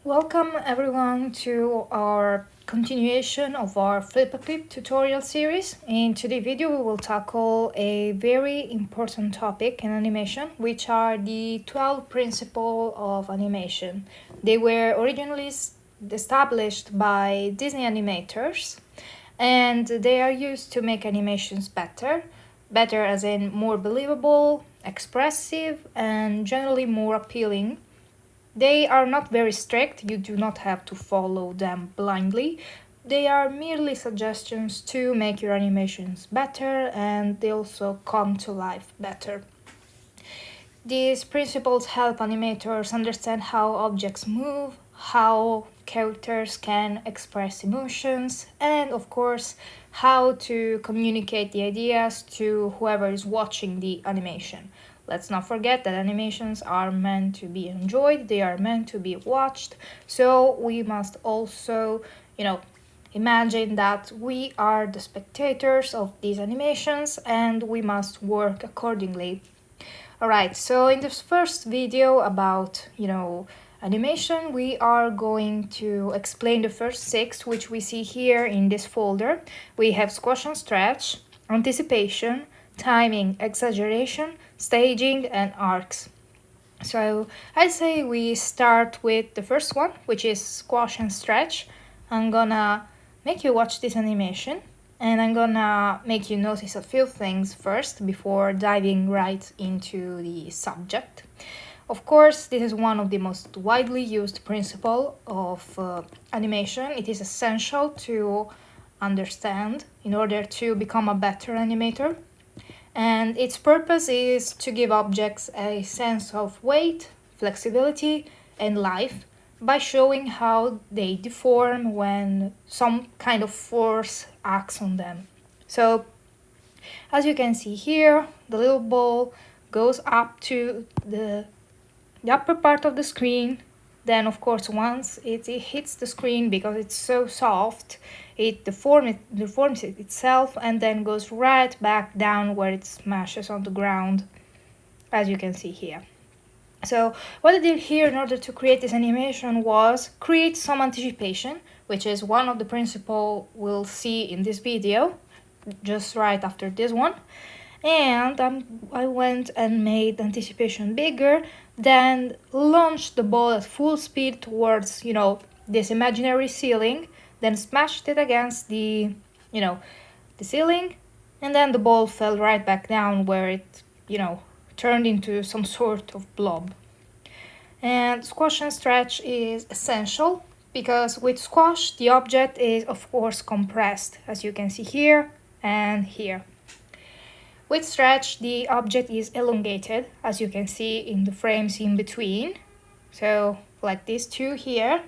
Welcome everyone to our continuation of our Flipaclip tutorial series. In today's video we will tackle a very important topic in animation, which are the 12 principles of animation. They were originally established by Disney animators and they are used to make animations better as in more believable, expressive, and generally more appealing. They are not very strict, you do not have to follow them blindly. They are merely suggestions to make your animations better, and they also come to life better. These principles help animators understand how objects move, how characters can express emotions, and of course, how to communicate the ideas to whoever is watching the animation. Let's not forget that animations are meant to be enjoyed, they are meant to be watched, so we must also, imagine that we are the spectators of these animations and we must work accordingly. Alright, so in this first video about, animation, we are going to explain the first 6, which we see here in this folder. We have squash and stretch, anticipation, timing, exaggeration, staging, and arcs. So I say we start with the first one, which is squash and stretch. I'm gonna make you watch this animation and I'm gonna make you notice a few things first before diving right into the subject. Of course, this is one of the most widely used principles of animation. It is essential to understand in order to become a better animator. And its purpose is to give objects a sense of weight, flexibility, and life by showing how they deform when some kind of force acts on them. So, as you can see here, the little ball goes up to the upper part of the screen. Then, of course, once it hits the screen, because it's so soft, it deforms it itself and then goes right back down where it smashes on the ground, as you can see here. So what I did here in order to create this animation was create some anticipation, which is one of the principles we'll see in this video, just right after this one. And I went and made anticipation bigger, then launched the ball at full speed towards, this imaginary ceiling, then smashed it against the ceiling, and then the ball fell right back down where it, turned into some sort of blob. And squash and stretch is essential because with squash, the object is of course compressed, as you can see here and here. With stretch, the object is elongated, as you can see in the frames in between. So, like these two here.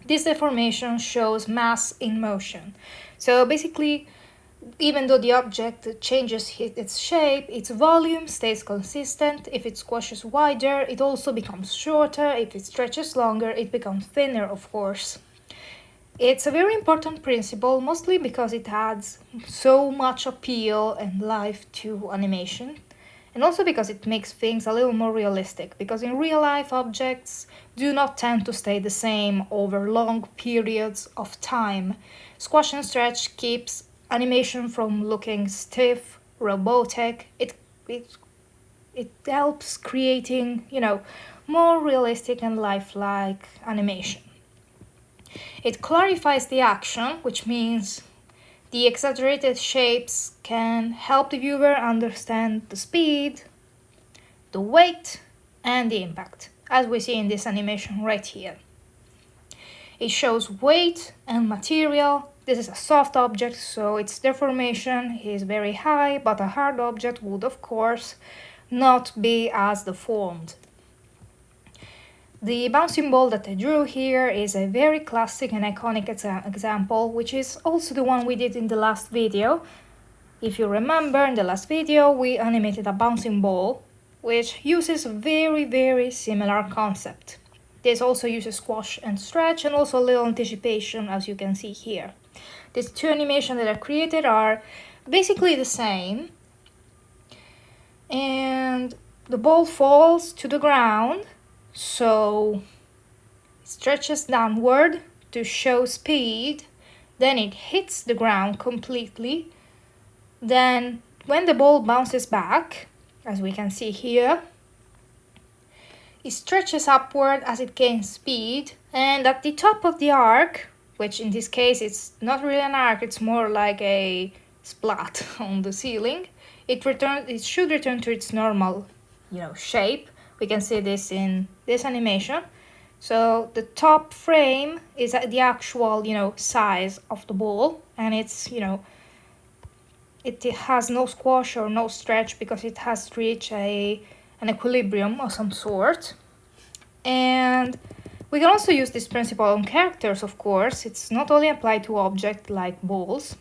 This deformation shows mass in motion. So basically, even though the object changes its shape, its volume stays consistent. If it squashes wider, it also becomes shorter. If it stretches longer, it becomes thinner, of course. It's a very important principle, mostly because it adds so much appeal and life to animation, and also because it makes things a little more realistic, because in real life objects do not tend to stay the same over long periods of time. Squash and stretch keeps animation from looking stiff, robotic. It helps creating, more realistic and lifelike animation. It clarifies the action, which means the exaggerated shapes can help the viewer understand the speed, the weight, and the impact, as we see in this animation right here. It shows weight and material. This is a soft object, so its deformation is very high, but a hard object would, of course, not be as deformed. The bouncing ball that I drew here is a very classic and iconic example, which is also the one we did in the last video. If you remember, in the last video we animated a bouncing ball, which uses a very similar concept. This also uses squash and stretch and also a little anticipation, as you can see here. These two animations that I created are basically the same, and the ball falls to the ground. So stretches downward to show speed, then it hits the ground completely. Then when the ball bounces back, as we can see here, it stretches upward as it gains speed, and at the top of the arc, which in this case it's not really an arc, it's more like a splat on the ceiling, it should return to its normal, shape. We can see this in this animation. So the top frame is at the actual, size of the ball, and it's, it has no squash or no stretch because it has reached an equilibrium of some sort. And we can also use this principle on characters, of course. It's not only applied to objects like balls.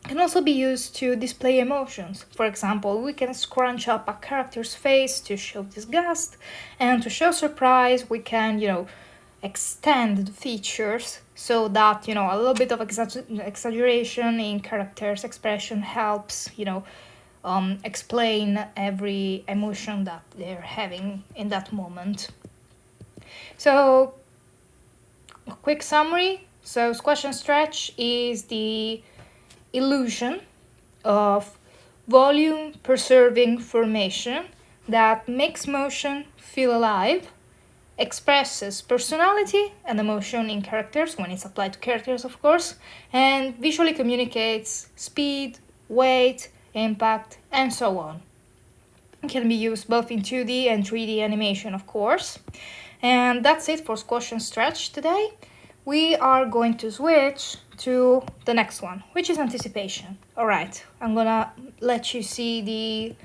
It can also be used to display emotions. For example, we can scrunch up a character's face to show disgust, and to show surprise, we can, extend the features so that, a little bit of exaggeration in characters' expression helps, explain every emotion that they're having in that moment. So, a quick summary. So, squash and stretch is the illusion of volume preserving formation that makes motion feel alive, expresses personality and emotion in characters, when it's applied to characters, of course, and visually communicates speed, weight, impact, and so on. It can be used both in 2D and 3D animation, of course. And that's it for squash and stretch today. We are going to switch to the next one, which is anticipation. Alright, I'm gonna let you see the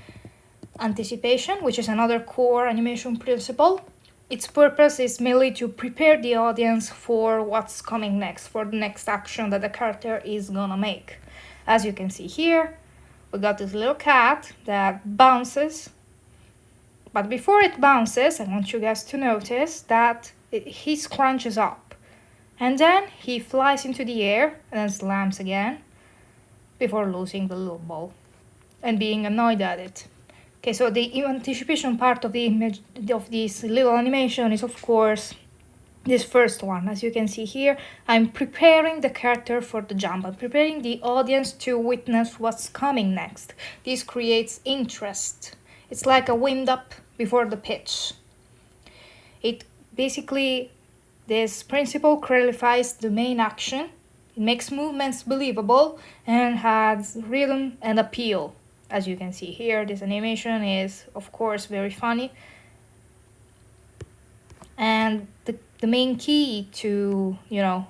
anticipation, which is another core animation principle. Its purpose is mainly to prepare the audience for what's coming next, for the next action that the character is gonna make. As you can see here, we got this little cat that bounces. But before it bounces, I want you guys to notice that he scrunches up. And then he flies into the air and then slams again before losing the little ball and being annoyed at it. Okay, so the anticipation part of the image of this little animation is, of course, this first one. As you can see here, I'm preparing the character for the jump. I'm preparing the audience to witness what's coming next. This creates interest. It's like a wind-up before the pitch. It basically, this principle clarifies the main action. It makes movements believable and has rhythm and appeal. As you can see here, this animation is, of course, very funny. And the main key to,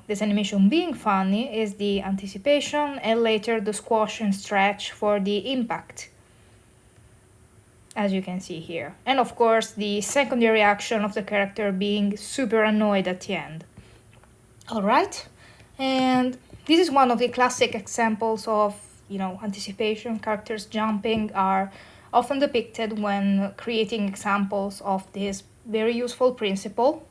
this animation being funny is the anticipation and later the squash and stretch for the impact. As you can see here. And of course, the secondary action of the character being super annoyed at the end. Alright, and this is one of the classic examples of, anticipation. Characters jumping are often depicted when creating examples of this very useful principle.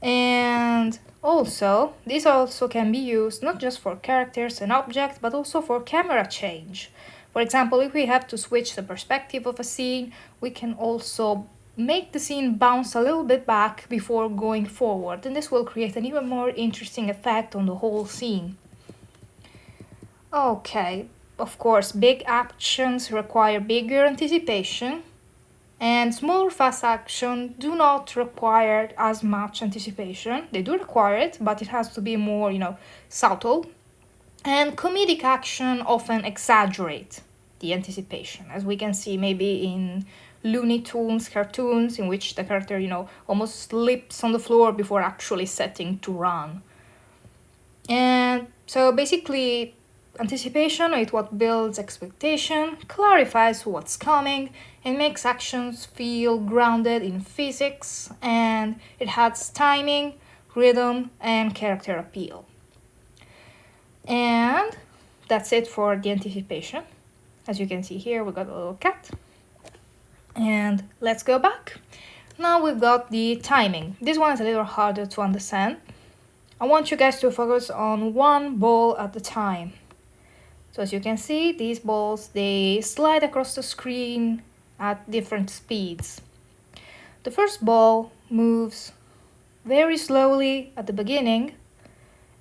And also, this also can be used not just for characters and objects, but also for camera change. For example, if we have to switch the perspective of a scene, we can also make the scene bounce a little bit back before going forward, and this will create an even more interesting effect on the whole scene. Okay, of course, big actions require bigger anticipation, and small fast action do not require as much anticipation. They do require it, but it has to be more, subtle. And comedic action often exaggerate the anticipation, as we can see maybe in Looney Tunes cartoons, in which the character, almost slips on the floor before actually setting to run. And so basically, anticipation is what builds expectation, clarifies what's coming, and makes actions feel grounded in physics, and it has timing, rhythm, and character appeal. And that's it for the anticipation. As you can see here, we got a little cat. And let's go back. Now we've got the timing. This one is a little harder to understand. I want you guys to focus on one ball at a time. So as you can see, these balls, they slide across the screen at different speeds. The first ball moves very slowly at the beginning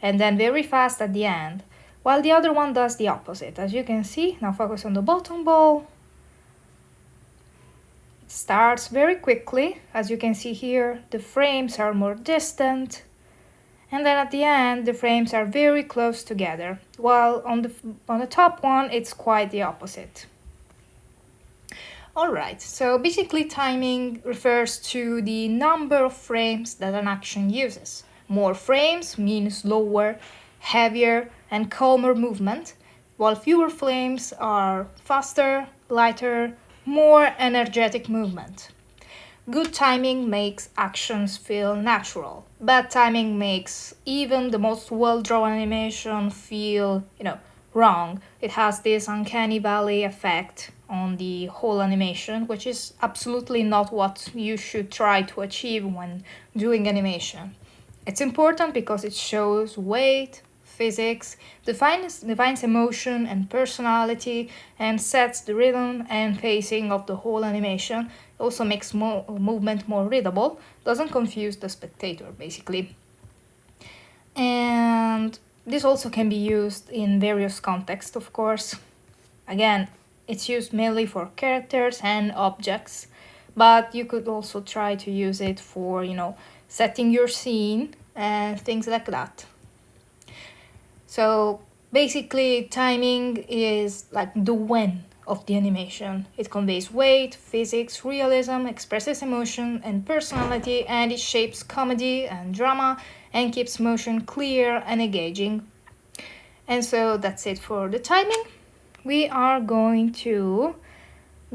and then very fast at the end, while the other one does the opposite. As you can see, now focus on the bottom ball. It starts very quickly. As you can see here, the frames are more distant. And then at the end, the frames are very close together, while on the top one, it's quite the opposite. Alright, so basically timing refers to the number of frames that an action uses. More frames mean slower, heavier, and calmer movement, while fewer frames are faster, lighter, more energetic movement. Good timing makes actions feel natural. Bad timing makes even the most well-drawn animation feel, wrong. It has this uncanny valley effect on the whole animation, which is absolutely not what you should try to achieve when doing animation. It's important because it shows weight, physics, defines emotion and personality, and sets the rhythm and pacing of the whole animation. It also makes movement more readable, doesn't confuse the spectator, basically. And this also can be used in various contexts, of course. Again, it's used mainly for characters and objects, but you could also try to use it for, setting your scene and things like that. So basically, timing is like the when of the animation. It conveys weight, physics, realism, expresses emotion and personality, and it shapes comedy and drama and keeps motion clear and engaging. And so that's it for the timing. We are going to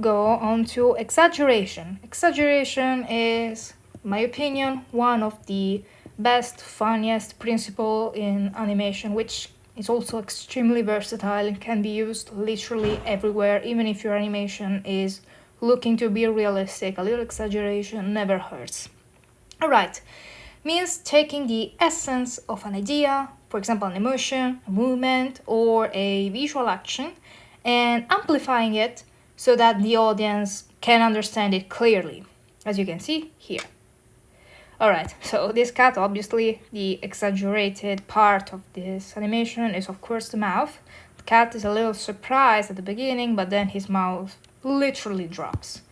go on to exaggeration. Exaggeration is, in my opinion, one of the best, funniest principle in animation, which is also extremely versatile and can be used literally everywhere. Even if your animation is looking to be realistic, a little exaggeration never hurts. Alright, means taking the essence of an idea, for example an emotion, a movement, or a visual action, and amplifying it so that the audience can understand it clearly, as you can see here. Alright, so this cat, obviously, the exaggerated part of this animation is of course the mouth. The cat is a little surprised at the beginning, but then his mouth literally drops.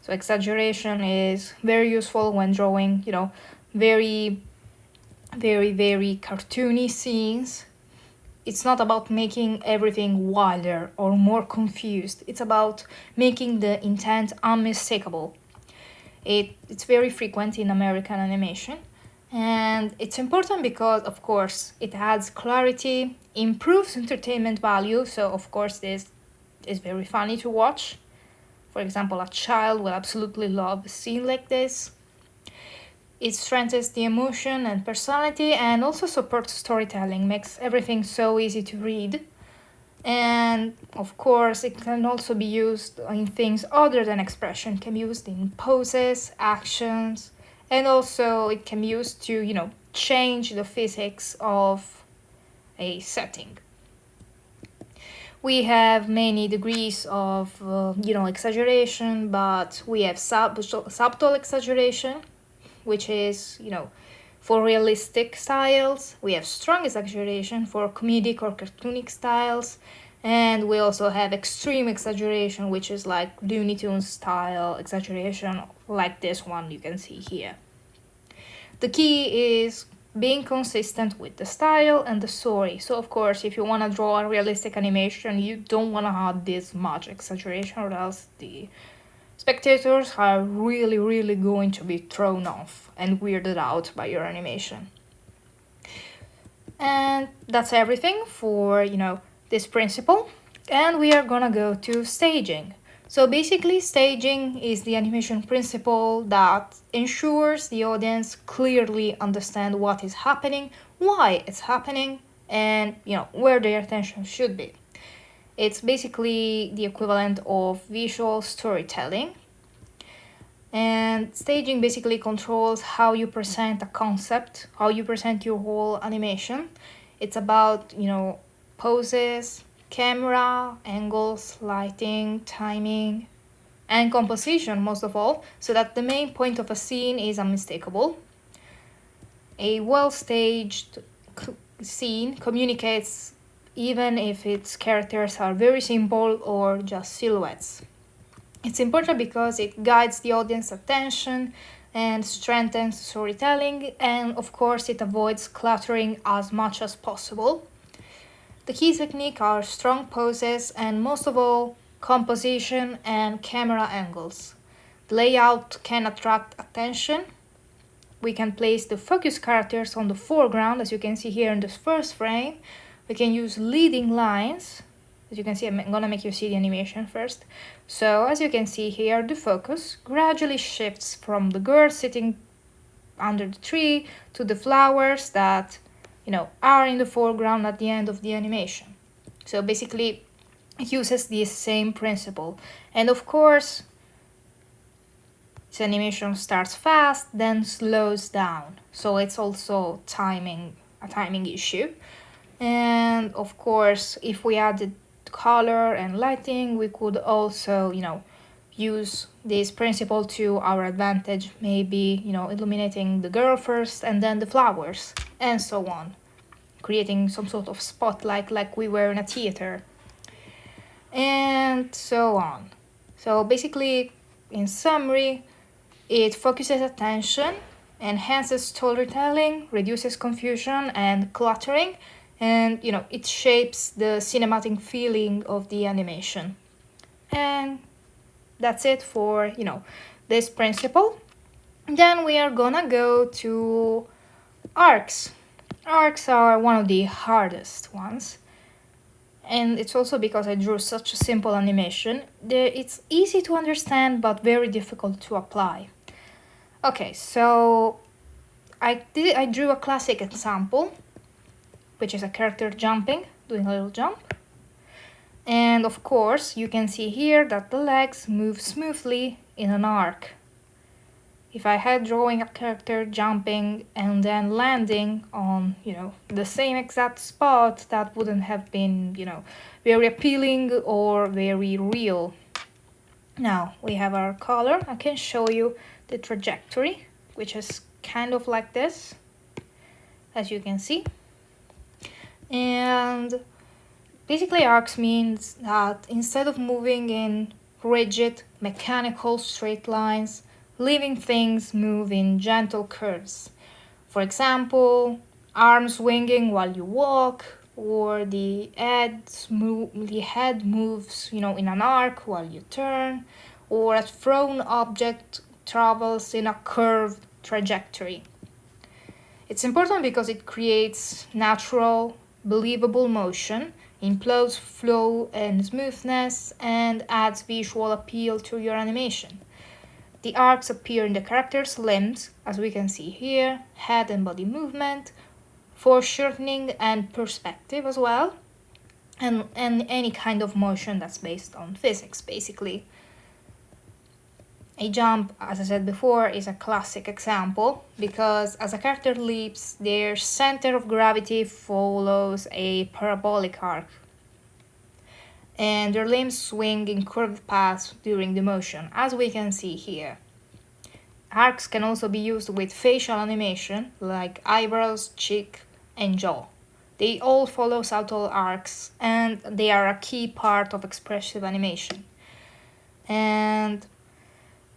So exaggeration is very useful when drawing, very, very, very cartoony scenes. It's not about making everything wilder or more confused. It's about making the intent unmistakable. It's very frequent in American animation, and it's important because, of course, it adds clarity, improves entertainment value, so of course this is very funny to watch. For example, a child will absolutely love a scene like this. It strengthens the emotion and personality and also supports storytelling, makes everything so easy to read. And of course, it can also be used in things other than expression. It can be used in poses, actions, and also it can be used to, change the physics of a setting. We have many degrees of, exaggeration, but we have subtle exaggeration, which is, for realistic styles. We have strong exaggeration for comedic or cartoonic styles. And we also have extreme exaggeration, which is like Looney Tunes style exaggeration, like this one you can see here. The key is being consistent with the style and the story. So of course, if you want to draw a realistic animation, you don't want to have this much exaggeration, or else the spectators are really, really going to be thrown off and weirded out by your animation. And that's everything for, this principle. And we are gonna go to staging. So basically, staging is the animation principle that ensures the audience clearly understand what is happening, why it's happening, and, where their attention should be. It's basically the equivalent of visual storytelling. And staging basically controls how you present a concept, how you present your whole animation. It's about, poses, camera, angles, lighting, timing, and composition most of all, so that the main point of a scene is unmistakable. A well-staged scene communicates even if its characters are very simple or just silhouettes. It's important because it guides the audience attention and strengthens storytelling, and of course it avoids cluttering as much as possible. The key technique are strong poses and most of all composition and camera angles. The layout can attract attention. We can place the focus characters on the foreground, as you can see here in this first frame. We can use leading lines. As you can see, I'm gonna make you see the animation first. So as you can see here, the focus gradually shifts from the girl sitting under the tree to the flowers that, are in the foreground at the end of the animation. So basically, it uses the same principle. And of course, this animation starts fast, then slows down. So it's also a timing issue. And of course, if we added color and lighting, we could also, use this principle to our advantage, maybe, illuminating the girl first and then the flowers, and so on, creating some sort of spotlight like we were in a theater, and so on. So basically, in summary, it focuses attention, enhances storytelling, reduces confusion and cluttering, and it shapes the cinematic feeling of the animation. And that's it for this principle. Then we are gonna go to arcs. Arcs are one of the hardest ones, and it's also because I drew such a simple animation. It's easy to understand but very difficult to apply. Okay, so I drew a classic example, which is a character jumping, doing a little jump. And of course, you can see here that the legs move smoothly in an arc. If I had drawing a character jumping and then landing on, the same exact spot, that wouldn't have been, very appealing or very real. Now we have our color. I can show you the trajectory, which is kind of like this, as you can see. And basically, arcs means that instead of moving in rigid, mechanical straight lines, living things move in gentle curves. For example, arms swinging while you walk, or the head moves, in an arc while you turn, or a thrown object travels in a curved trajectory. It's important because it creates natural, believable motion, improves flow and smoothness, and adds visual appeal to your animation. The arcs appear in the character's limbs, as we can see here, head and body movement, foreshortening and perspective as well, and any kind of motion that's based on physics, basically. A jump, as I said before, is a classic example because as a character leaps, their center of gravity follows a parabolic arc, and their limbs swing in curved paths during the motion, as we can see here. Arcs can also be used with facial animation, like eyebrows, cheek, and jaw. They all follow subtle arcs, and they are a key part of expressive animation. And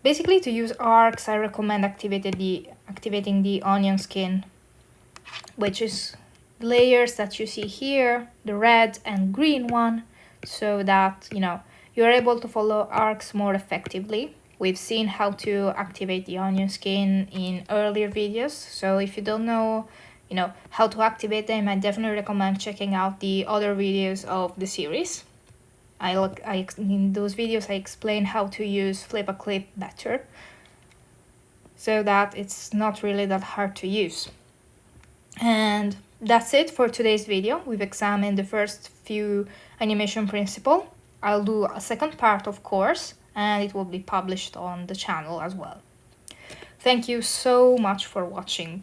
basically, to use arcs, I recommend activating the onion skin, which is the layers that you see here, the red and green one, so that, you're able to follow arcs more effectively. We've seen how to activate the onion skin in earlier videos, so if you don't know, how to activate them, I definitely recommend checking out the other videos of the series. In those videos I explain how to use Flipaclip better, so that it's not really that hard to use. And that's it for today's video. We've examined the first few animation principles. I'll do a second part, of course, and it will be published on the channel as well. Thank you so much for watching.